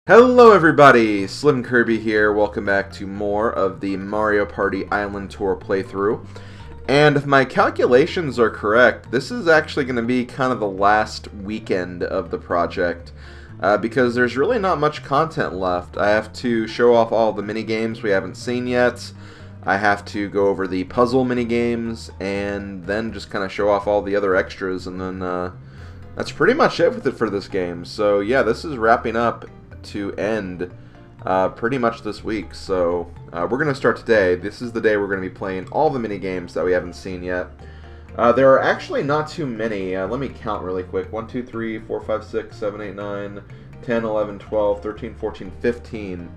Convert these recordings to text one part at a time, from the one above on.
Hello everybody, SlimKirby here. Welcome back to more of the Mario Party Island Tour playthrough. And if my calculations are correct, this is actually going to be kind of the last weekend of the project. Because there's really not much content left. I have to show off all the minigames we haven't seen yet. I have to go over the puzzle minigames, and then just kind of show off all the other extras, and then that's pretty much it for this game. So yeah, this is wrapping up to end pretty much this week. So we're going to start today. This is the day we're going to be playing all the mini games that we haven't seen yet. There are actually not too many. Let me count really quick. 1, 2, 3, 4, 5, 6, 7, 8, 9, 10, 11, 12, 13, 14, 15.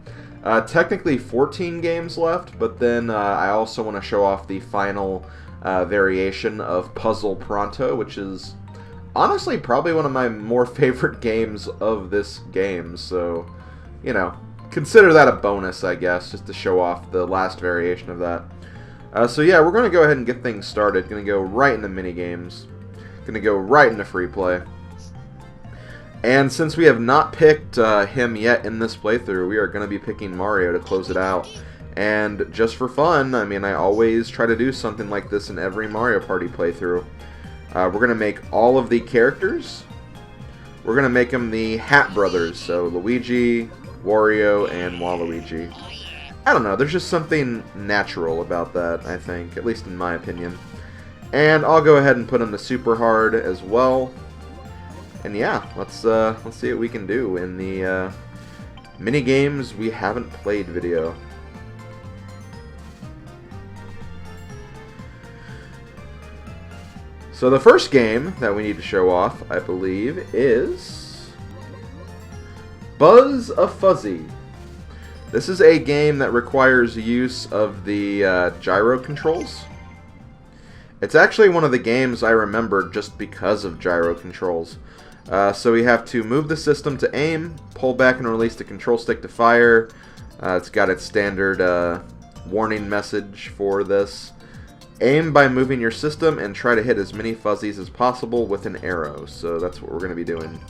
Technically 14 games left, but then I also want to show off the final variation of Puzzle Pronto, which is honestly probably one of my more favorite games of this game. So, you know, consider that a bonus, I guess, just to show off the last variation of that. So yeah, we're going to go ahead and get things started. Going to go right into minigames. Going to go right into free play. And since we have not picked him yet in this playthrough, we are going to be picking Mario to close it out. And just for fun, I mean, I always try to do something like this in every Mario Party playthrough. We're going to make all of the characters. We're going to make them the Hat Brothers. So Luigi, Wario, and Waluigi. I don't know, there's just something natural about that, I think, at least in my opinion. And I'll go ahead and put them to super hard as well. And yeah, let's see what we can do in the mini games we haven't played video. So the first game that we need to show off, I believe, is Buzz a Fuzzy. This is a game that requires use of the gyro controls. It's actually one of the games I remember just because of gyro controls. So we have to move the system to aim, pull back and release the control stick to fire. It's got its standard warning message for this. Aim by moving your system and try to hit as many fuzzies as possible with an arrow. So that's what we're going to be doing.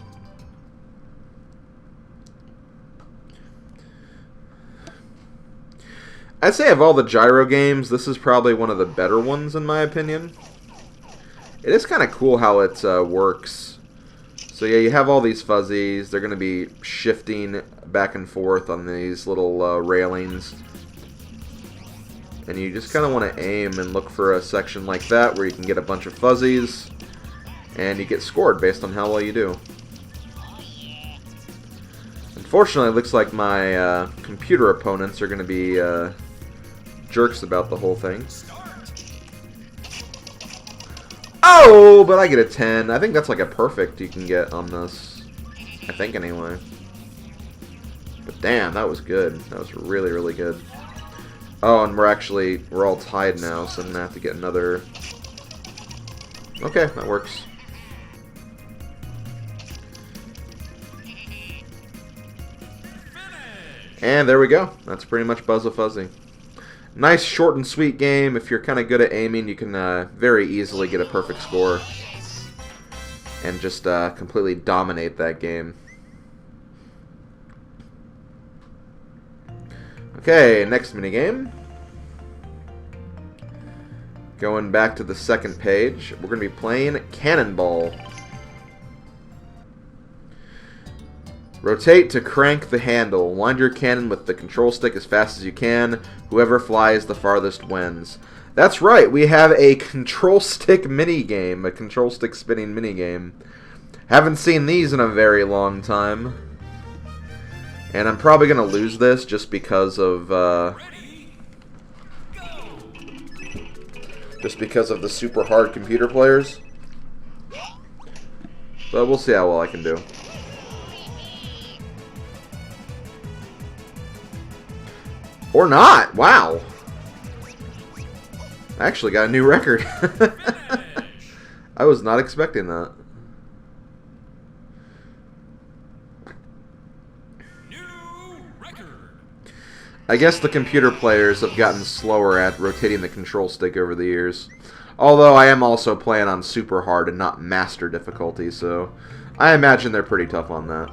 I'd say of all the gyro games, this is probably one of the better ones in my opinion. It is kind of cool how it works. So yeah, you have all these fuzzies. They're going to be shifting back and forth on these little railings. And you just kind of want to aim and look for a section like that where you can get a bunch of fuzzies. And you get scored based on how well you do. Unfortunately, it looks like my computer opponents are going to be jerks about the whole thing. Oh, but I get a 10. I think that's like a perfect you can get on this. I think anyway. But damn, that was good. That was really, really good. Oh, and we're all tied now, so I'm going to have to get another. Okay, that works. And there we go. That's pretty much Buzz a Fuzzy. Nice, short and sweet game. If you're kind of good at aiming, you can very easily get a perfect score. And just completely dominate that game. Okay, next minigame. Going back to the second page, we're going to be playing Cannonball. Rotate to crank the handle. Wind your cannon with the control stick as fast as you can. Whoever flies the farthest wins. That's right, we have a control stick minigame. A control stick spinning minigame. Haven't seen these in a very long time. And I'm probably going to lose this just because of the super hard computer players. But we'll see how well I can do. Or not! Wow! I actually got a new record. I was not expecting that. I guess the computer players have gotten slower at rotating the control stick over the years. Although I am also playing on super hard and not master difficulty, so I imagine they're pretty tough on that.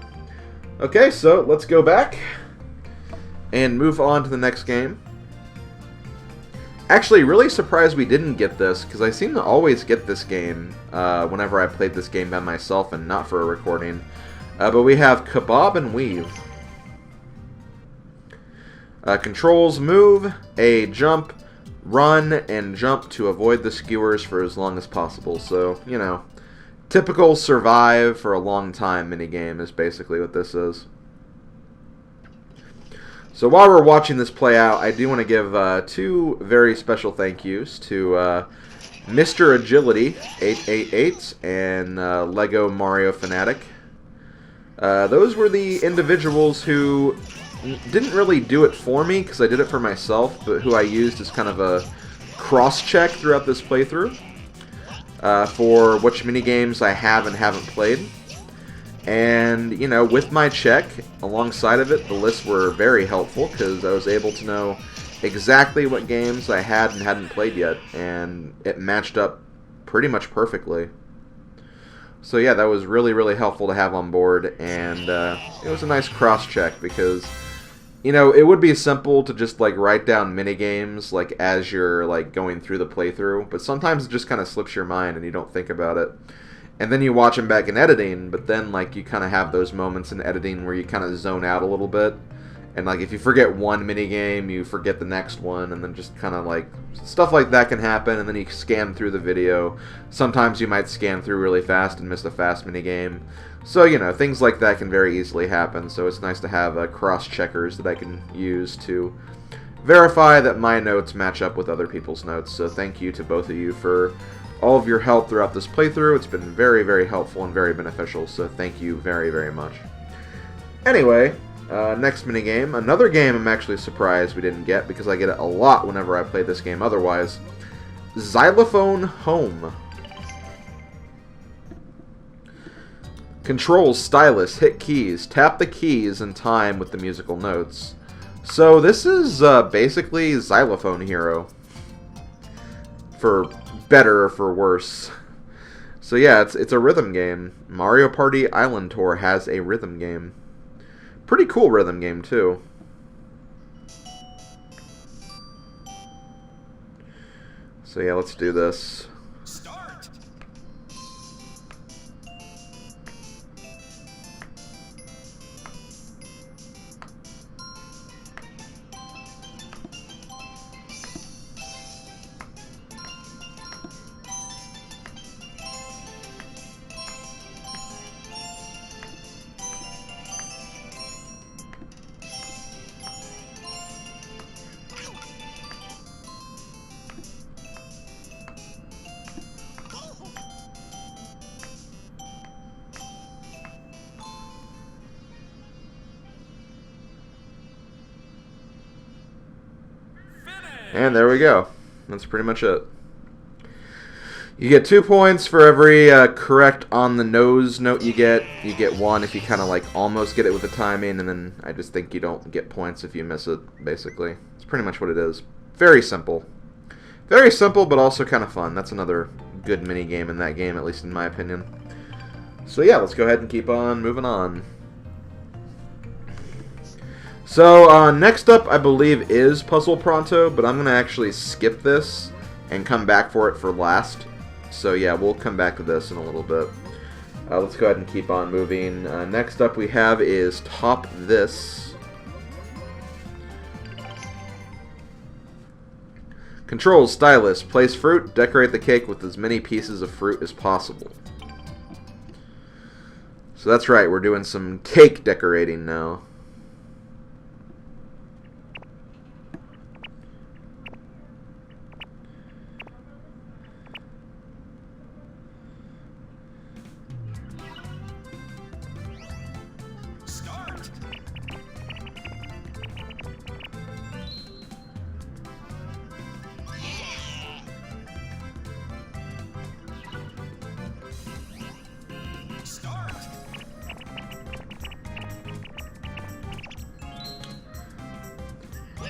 Okay, so let's go back and move on to the next game. Actually, really surprised we didn't get this, because I seem to always get this game whenever I played this game by myself and not for a recording. But we have Kebab and Weave. Controls: move, A, jump, run, and jump to avoid the skewers for as long as possible. So, you know, typical survive for a long time minigame is basically what this is. So while we're watching this play out, I do want to give two very special thank yous to Mr. Agility 888 and Lego Mario Fanatic. Those were the individuals who didn't really do it for me because I did it for myself, but who I used as kind of a cross-check throughout this playthrough for which minigames I have and haven't played. And, you know, with my check, alongside of it, the lists were very helpful because I was able to know exactly what games I had and hadn't played yet, and it matched up pretty much perfectly. So yeah, that was really, really helpful to have on board, and it was a nice cross-check because, you know, it would be simple to just, like, write down minigames, like, as you're, like, going through the playthrough, but sometimes it just kind of slips your mind and you don't think about it. And then you watch them back in editing, but then, like, you kind of have those moments in editing where you kind of zone out a little bit. And, like, if you forget one minigame, you forget the next one, and then just kind of, like, stuff like that can happen, and then you scan through the video. Sometimes you might scan through really fast and miss a fast minigame. So, you know, things like that can very easily happen, so it's nice to have cross-checkers that I can use to verify that my notes match up with other people's notes. So thank you to both of you for all of your help throughout this playthrough. It's been very, very helpful and very beneficial, so thank you very, very much. Anyway, next minigame. Another game I'm actually surprised we didn't get, because I get it a lot whenever I play this game otherwise. Xylophone Home. Controls: stylus, hit keys, tap the keys in time with the musical notes. So this is basically Xylophone Hero. For better or for worse. So yeah, it's a rhythm game. Mario Party Island Tour has a rhythm game. Pretty cool rhythm game too. So yeah, let's do this. Start. And there we go. That's pretty much it. You get 2 points for every correct on the nose note you get. You get 1 if you kind of like almost get it with the timing, and then I just think you don't get points if you miss it, basically. It's pretty much what it is. Very simple. Very simple, but also kind of fun. That's another good mini game in that game, at least in my opinion. So yeah, let's go ahead and keep on moving on. So, next up, I believe, is Puzzle Pronto, but I'm going to actually skip this and come back for it for last. So, yeah, we'll come back to this in a little bit. Let's go ahead and keep on moving. Next up we have is Top This. Controls: stylus, place fruit, decorate the cake with as many pieces of fruit as possible. So that's right, we're doing some cake decorating now.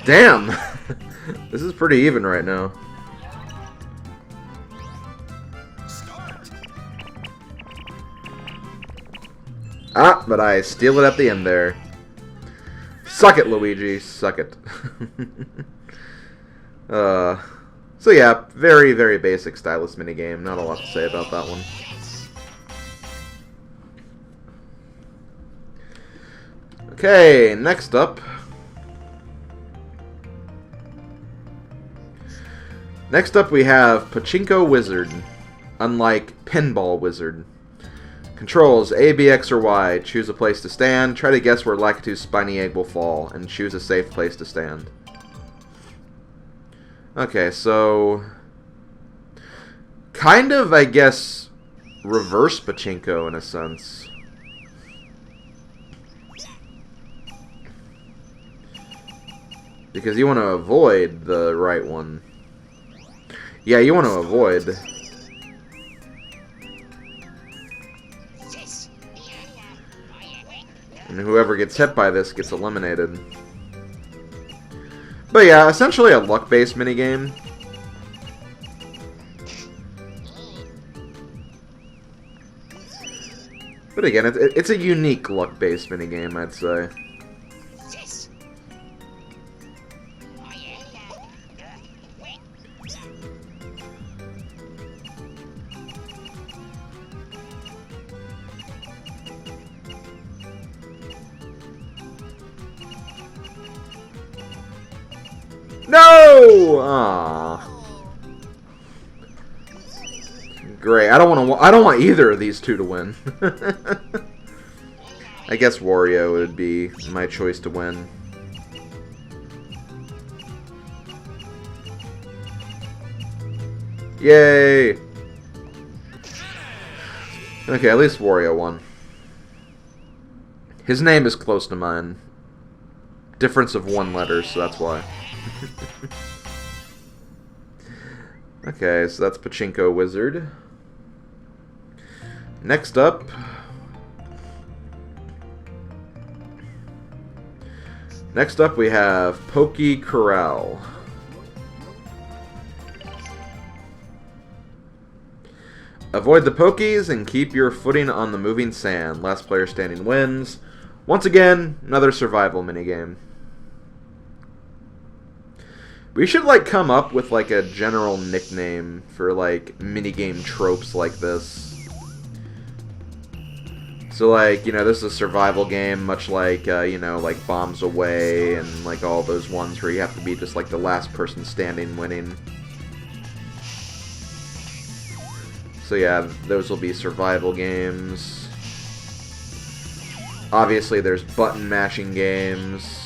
Damn! This is pretty even right now. Ah, but I steal it at the end there. Suck it, Luigi. Suck it. So yeah, very, very basic stylus minigame. Not a lot to say about that one. Okay, next up. Next up we have Pachinko Wizard. Unlike Pinball Wizard. Controls A, B, X, or Y. Choose a place to stand. Try to guess where Lakitu's spiny egg will fall. And choose a safe place to stand. Okay, so... kind of, I guess, reverse Pachinko in a sense. Because you want to avoid the right one. Yeah, you want to avoid... and whoever gets hit by this gets eliminated. But yeah, essentially a luck-based minigame. But again, it's a unique luck-based minigame, I'd say. No! Aww. Great. I don't want either of these two to win. I guess Wario would be my choice to win. Yay! Okay, at least Wario won. His name is close to mine. Difference of one letter, so that's why. Okay, so that's Pachinko Wizard. Next up... we have Pokey Corral. Avoid the pokies and keep your footing on the moving sand. Last player standing wins. Once again, another survival minigame. We should, like, come up with, like, a general nickname for, like, minigame tropes like this. So, like, you know, this is a survival game, much like, you know, like, Bombs Away and, like, all those ones where you have to be just, like, the last person standing winning. So, yeah, those will be survival games. Obviously, there's button mashing games.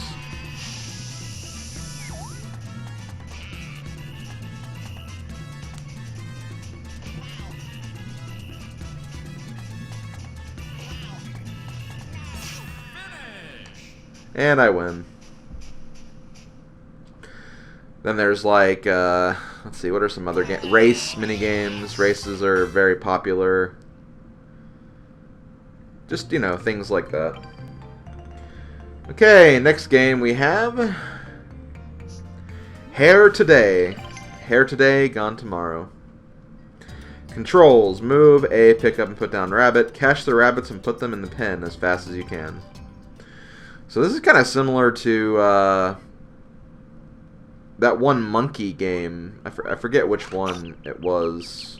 And I win. Then there's like, let's see, what are some other games? Race minigames. Races are very popular. Just, you know, things like that. Okay, next game we have... Hair Today. Hair Today, Gone Tomorrow. Controls. Move A, pick up and put down rabbit. Catch the rabbits and put them in the pen as fast as you can. So this is kind of similar to that one monkey game. I forget which one it was.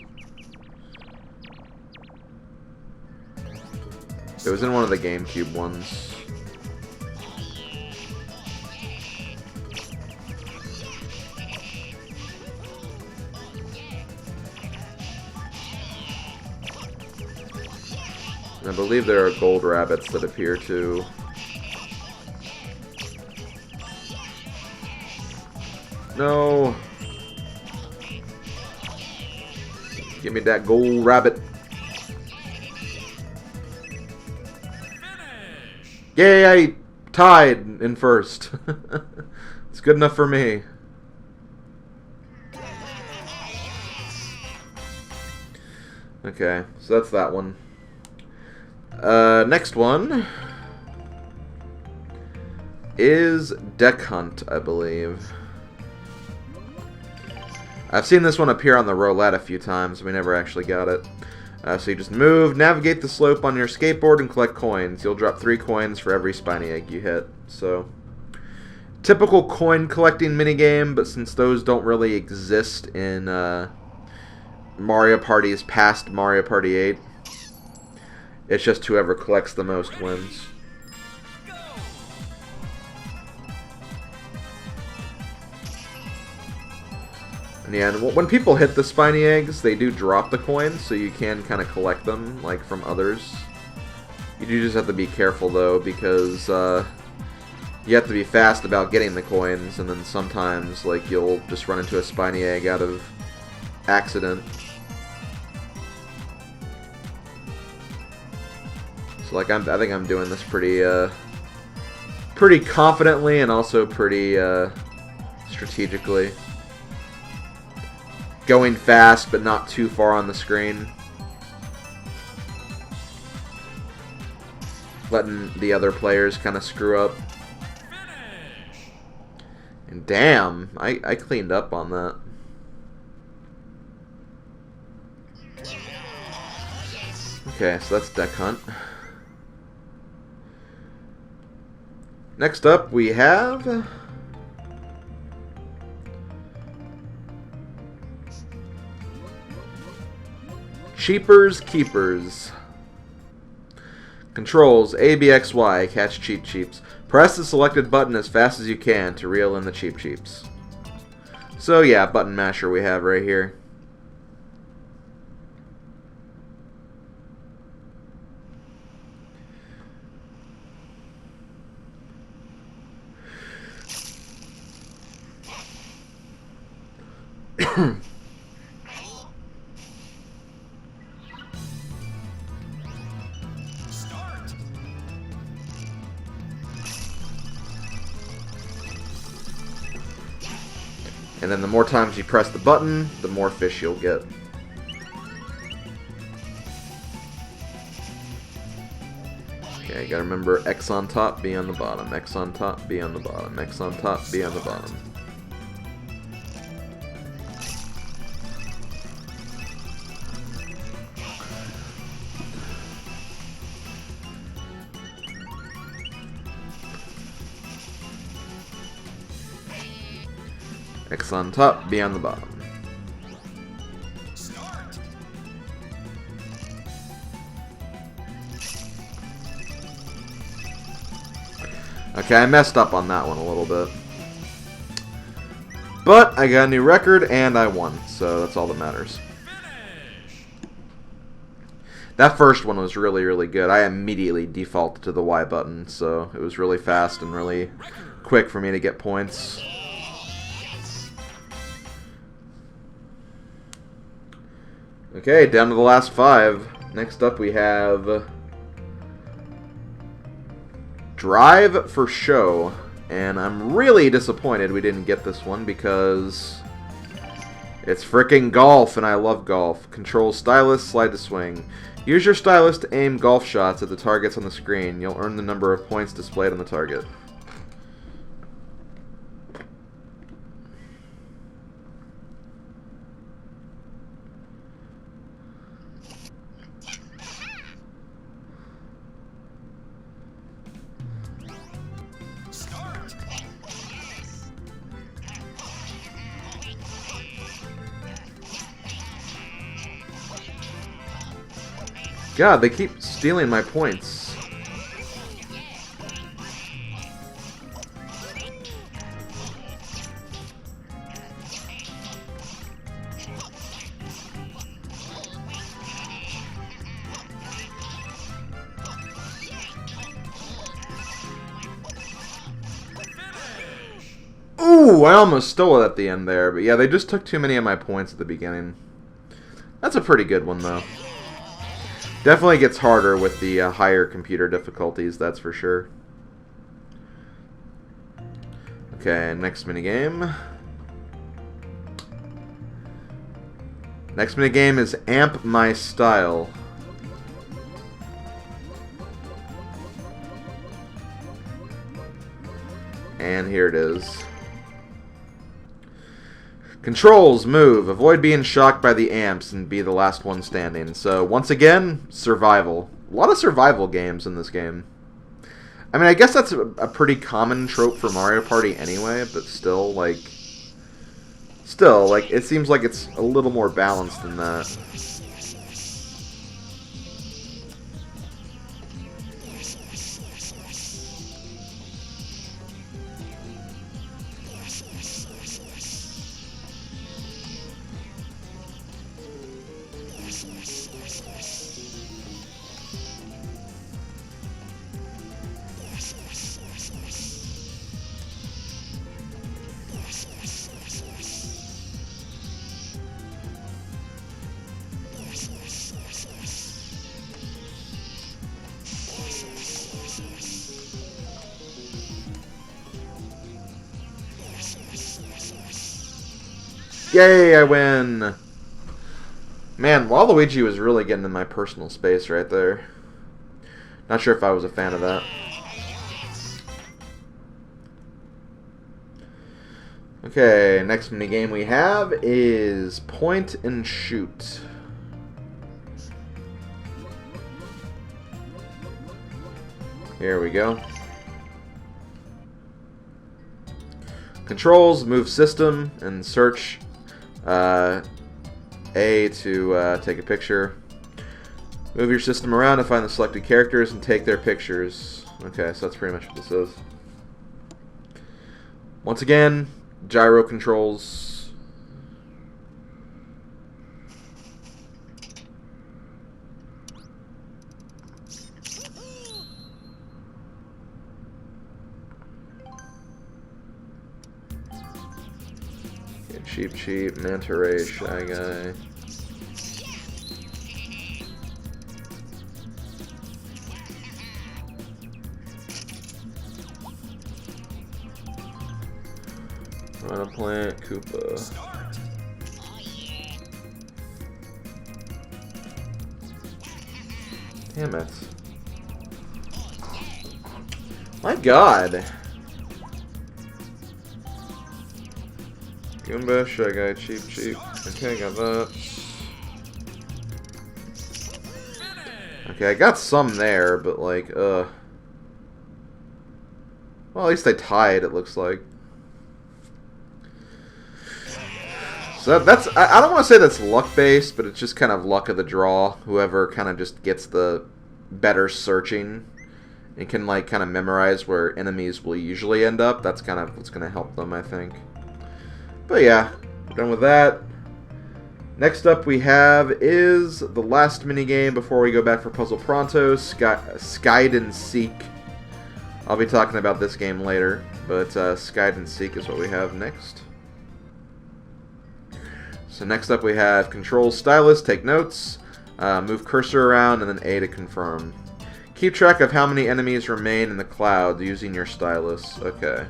It was in one of the GameCube ones. I believe there are gold rabbits that appear too. No. Give me that gold rabbit. Yay, I tied in first. It's good enough for me. Okay, so that's that one. Next one is Deck Hunt, I believe. I've seen this one appear on the roulette a few times. We never actually got it. So you just move, navigate the slope on your skateboard, and collect coins. You'll drop 3 coins for every spiny egg you hit. So, typical coin collecting minigame, but since those don't really exist in Mario Party's past Mario Party 8, it's just whoever collects the most wins. And yeah, and when people hit the spiny eggs, they do drop the coins, so you can kind of collect them, like, from others. You do just have to be careful, though, because you have to be fast about getting the coins, and then sometimes, like, you'll just run into a spiny egg out of accident. So, like, I think I'm doing this pretty confidently and also pretty strategically. Going fast, but not too far on the screen. Letting the other players kind of screw up. And damn, I cleaned up on that. Okay, so that's Deck Hunt. Next up, we have... Cheapers Keepers. Controls A, B, X, Y. Catch Cheap Cheeps. Press the selected button as fast as you can to reel in the Cheap Cheeps. So yeah, button masher we have right here. And then the more times you press the button, the more fish you'll get. Okay, you gotta remember X on top, B on the bottom. X on top, B on the bottom. X on top, B on the bottom. X on top, B on the bottom. Okay, I messed up on that one a little bit. But I got a new record and I won, so that's all that matters. That first one was really, really good. I immediately defaulted to the Y button, so it was really fast and really quick for me to get points. Okay, down to the last 5. Next up we have Drive for Show. And I'm really disappointed we didn't get this one because it's frickin' golf and I love golf. Control stylus, slide to swing. Use your stylus to aim golf shots at the targets on the screen. You'll earn the number of points displayed on the target. God, they keep stealing my points. Ooh, I almost stole it at the end there. But yeah, they just took too many of my points at the beginning. That's a pretty good one, though. Definitely gets harder with the higher computer difficulties, that's for sure. Okay, next minigame. Next minigame is Amp My Style. And here it is. Controls, move, avoid being shocked by the amps, and be the last one standing. So, once again, survival. A lot of survival games in this game. I mean, I guess that's a pretty common trope for Mario Party anyway, but still, like, it seems like it's a little more balanced than that. Yay, I win! Man, Waluigi was really getting in my personal space right there. Not sure if I was a fan of that. Okay, next minigame we have is point and shoot. Here we go. Controls, move system, and search A to take a picture. Move your system around to find the selected characters and take their pictures. Okay, so that's pretty much what this is. Once again, gyro controls. Cheap, cheap, manta ray, shy guy. Run a plant, Koopa. Damn it. My god. Goomba, Shy Guy, cheap, cheap. Okay, got that. Okay, I got some there, but like, well, at least I tied, it looks like. So that's, I don't want to say that's luck-based, but it's just kind of luck of the draw. Whoever kind of just gets the better searching and can, like, kind of memorize where enemies will usually end up, that's kind of what's going to help them, I think. But yeah, we're done with that. Next up we have is the last minigame before we go back for Puzzle Pronto, Skide and Seek. I'll be talking about this game later, but Skide and Seek is what we have next. So next up we have Control Stylus, take notes, move cursor around, and then A to confirm. Keep track of how many enemies remain in the cloud using your stylus. Okay.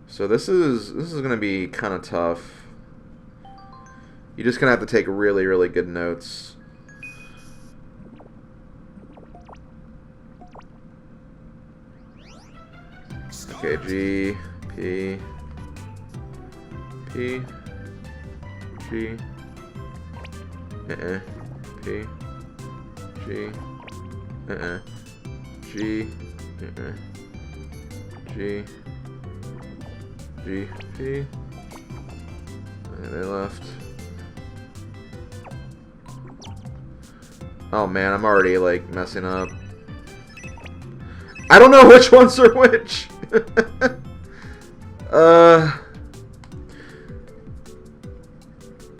So this is going to be kind of tough. You're just going to have to take really, really good notes. Okay, G, P, P, G, P, G, G, G, G, P. Okay, they left. Oh man, I'm already like messing up. I don't know which ones are which.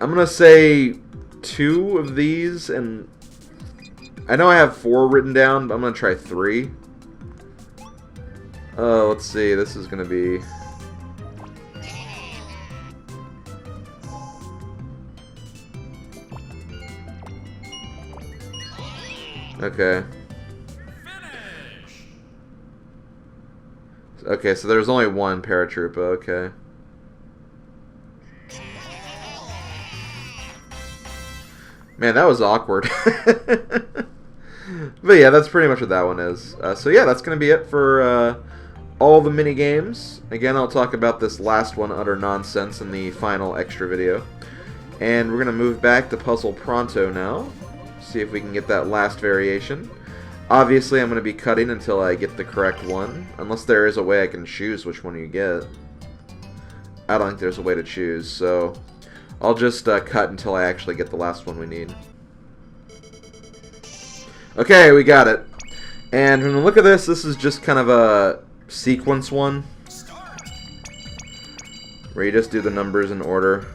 I'm gonna say 2 of these, and I know I have 4 written down, but I'm gonna try 3. Let's see. This is gonna be. Okay. Okay, so there's only one paratroopa, okay. Man, that was awkward. But yeah, that's pretty much what that one is. So yeah, that's going to be it for all the mini games. Again, I'll talk about this last one, utter nonsense, in the final extra video. And we're going to move back to Puzzle Pronto now. See if we can get that last variation. Obviously, I'm going to be cutting until I get the correct one. Unless there is a way I can choose which one you get. I don't think there's a way to choose, so I'll just cut until I actually get the last one we need. Okay, we got it. And when we look at this, this is just kind of a sequence one, where you just do the numbers in order.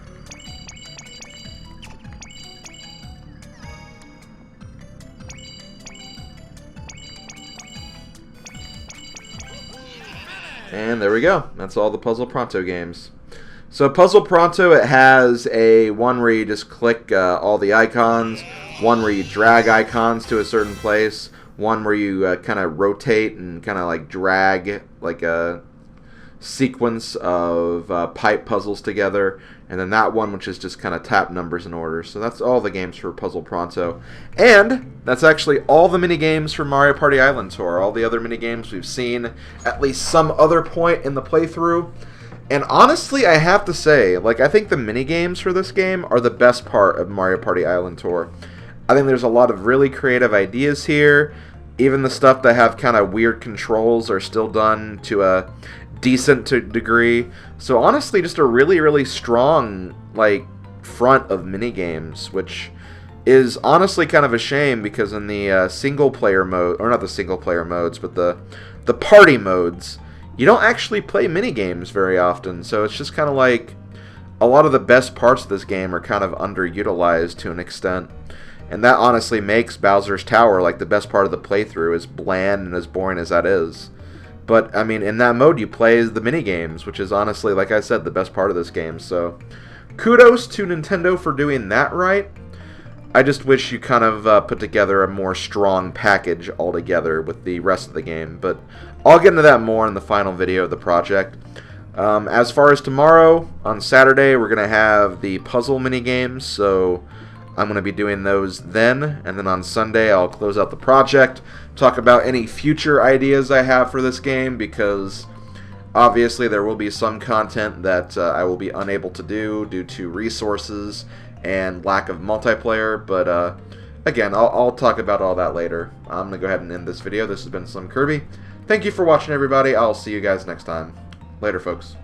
And there we go. That's all the Puzzle Pronto games. So Puzzle Pronto, it has a one where you just click all the icons, one where you drag icons to a certain place, one where you kind of rotate and kind of like drag like a sequence of pipe puzzles together, and then that one which is just kind of tap numbers in order. So that's all the games for Puzzle Pronto. And that's actually all the mini games for Mario Party Island Tour. All the other mini games we've seen at least some other point in the playthrough. And honestly, I have to say, like, I think the mini games for this game are the best part of Mario Party Island Tour. I think there's a lot of really creative ideas here. Even the stuff that have kind of weird controls are still done to a decent degree. So honestly, just a really, really strong, like, front of mini games, which is honestly kind of a shame because in the single player mode, or not the single player modes, but the party modes, you don't actually play mini games very often. So it's just kind of like a lot of the best parts of this game are kind of underutilized to an extent. And that honestly makes Bowser's Tower like the best part of the playthrough, as bland and as boring as that is. But, I mean, in that mode you play as the minigames, which is honestly, like I said, the best part of this game. So, kudos to Nintendo for doing that right. I just wish you kind of put together a more strong package altogether with the rest of the game. But I'll get into that more in the final video of the project. As far as tomorrow, on Saturday, we're going to have the puzzle minigames, so I'm going to be doing those then, and then on Sunday I'll close out the project, talk about any future ideas I have for this game, because obviously there will be some content that I will be unable to do due to resources and lack of multiplayer, but again, I'll talk about all that later. I'm going to go ahead and end this video. This has been SlimKirby. Thank you for watching, everybody. I'll see you guys next time. Later, folks.